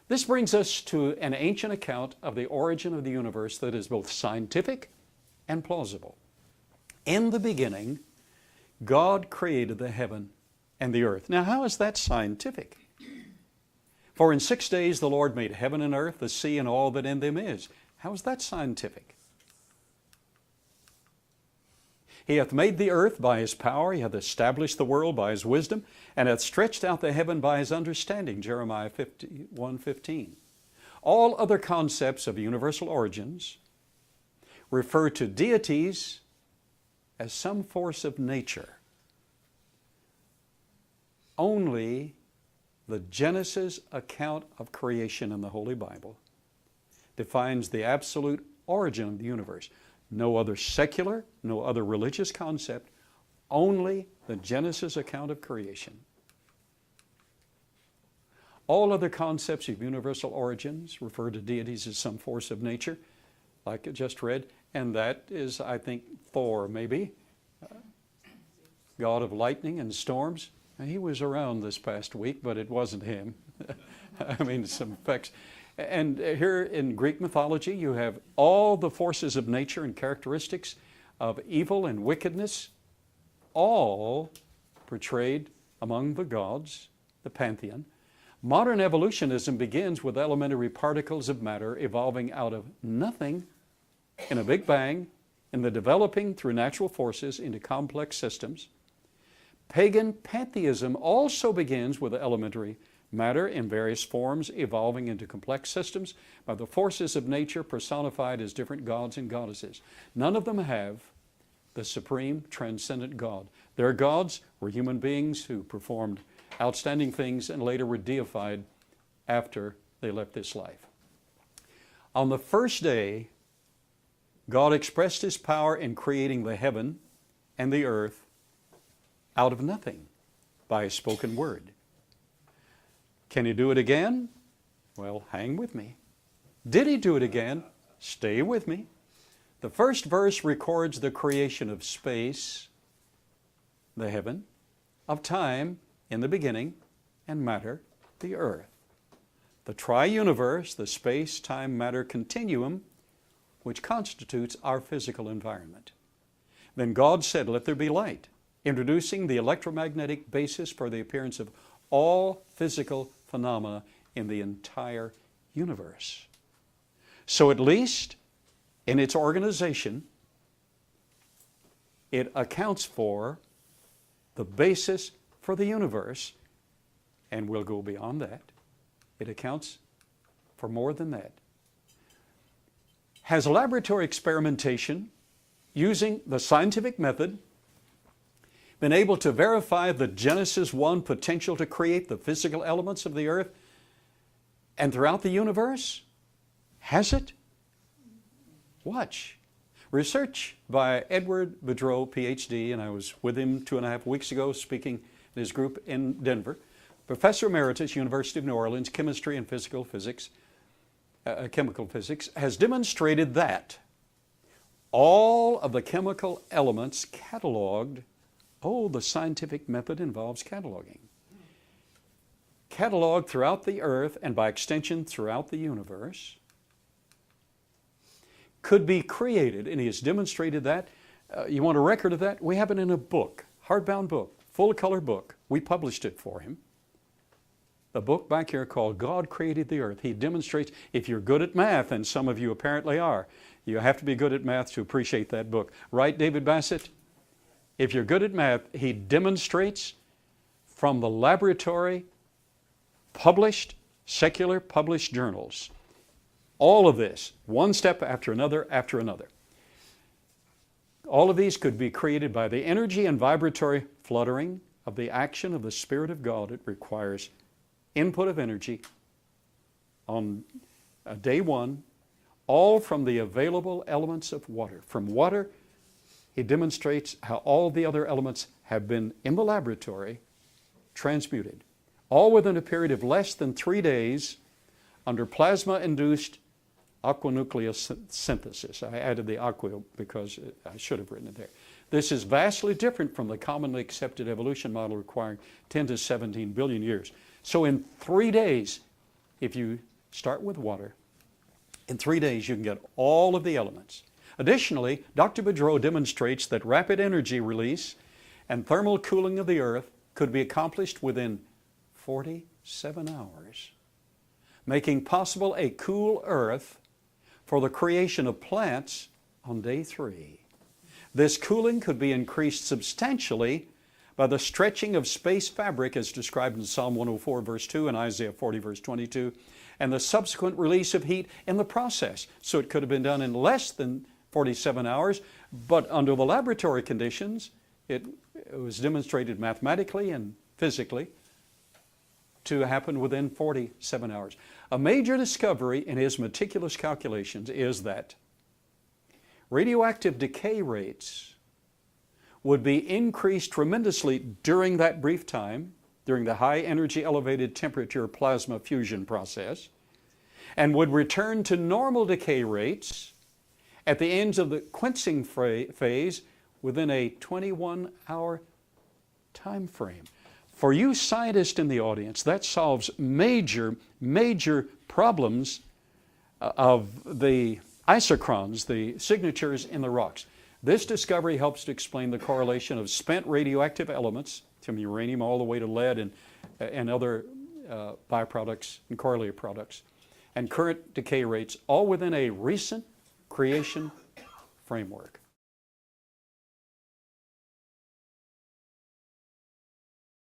This brings us to an ancient account of the origin of the universe that is both scientific and plausible. In the beginning, God created the heaven and the earth. Now, how is that scientific? For in 6 days the Lord made heaven and earth, the sea and all that in them is. How is that scientific? He hath made the earth by His power, He hath established the world by His wisdom, and hath stretched out the heaven by His understanding, Jeremiah 51:15. All other concepts of universal origins refer to deities as some force of nature. Only the Genesis account of creation in the Holy Bible defines the absolute origin of the universe. No other secular, no other religious concept, only the Genesis account of creation. All other concepts of universal origins refer to deities as some force of nature, like I just read, and that is, I think, Thor, maybe, god of lightning and storms. And he was around this past week, but it wasn't him. I mean, some effects. And here in Greek mythology, you have all the forces of nature and characteristics of evil and wickedness, all portrayed among the gods, the pantheon. Modern evolutionism begins with elementary particles of matter evolving out of nothing in a big bang, in the developing through natural forces into complex systems. Pagan pantheism also begins with elementary matter in various forms evolving into complex systems by the forces of nature personified as different gods and goddesses. None of them have the supreme transcendent God. Their gods were human beings who performed outstanding things and later were deified after they left this life. On the first day, God expressed His power in creating the heaven and the earth out of nothing by His spoken word. Can He do it again? Well, hang with me. Did He do it again? Stay with me. The first verse records the creation of space, the heaven, of time in the beginning, and matter, the earth. The tri-universe, the space-time-matter continuum, which constitutes our physical environment. Then God said, "Let there be light," introducing the electromagnetic basis for the appearance of all physical phenomena in the entire universe. So at least in its organization, it accounts for the basis for the universe, and we'll go beyond that. It accounts for more than that. Has laboratory experimentation using the scientific method been able to verify the Genesis 1 potential to create the physical elements of the earth and throughout the universe? Has it? Watch. Research by Edward Boudreau, PhD, and I was with him 2.5 weeks ago speaking in his group in Denver. Professor Emeritus, University of New Orleans, Chemistry and Chemical Physics, has demonstrated that all of the chemical elements cataloged. Oh, the scientific method involves cataloging. Cataloged throughout the earth and by extension throughout the universe could be created, and he has demonstrated that. You want a record of that? We have it in a book, hardbound book, full-color book. We published it for him. A book back here called God Created the Earth. He demonstrates, if you're good at math, and some of you apparently are, you have to be good at math to appreciate that book. Right, David Bassett? If you're good at math, he demonstrates from the laboratory, published, secular published journals, all of this, one step after another after another. All of these could be created by the energy and vibratory fluttering of the action of the Spirit of God. It requires input of energy on day one, all from the available elements of water. From water, he demonstrates how all the other elements have been, in the laboratory, transmuted, all within a period of less than 3 days under plasma-induced aquanuclear synthesis. I added the aqua because I should have written it there. This is vastly different from the commonly accepted evolution model requiring 10 to 17 billion years. So in 3 days, if you Start with water. In 3 days, you can get all of the elements. Additionally, Dr. Boudreau demonstrates that rapid energy release and thermal cooling of the earth could be accomplished within 47 hours, making possible a cool earth for the creation of plants on day 3. This cooling could be increased substantially by the stretching of space fabric as described in Psalm 104 verse 2 and Isaiah 40 verse 22, and the subsequent release of heat in the process. So it could have been done in less than 47 hours, but under the laboratory conditions, it was demonstrated mathematically and physically to happen within 47 hours. A major discovery in his meticulous calculations is that radioactive decay rates would be increased tremendously during that brief time, during the high energy elevated temperature plasma fusion process, and would return to normal decay rates at the ends of the quenching phase within a 21-hour time frame. For you scientists in the audience, that solves major problems of the isochrons, the signatures in the rocks. This discovery helps to explain the correlation of spent radioactive elements, from uranium all the way to lead and other byproducts and correlated products, and current decay rates, all within a recent creation framework.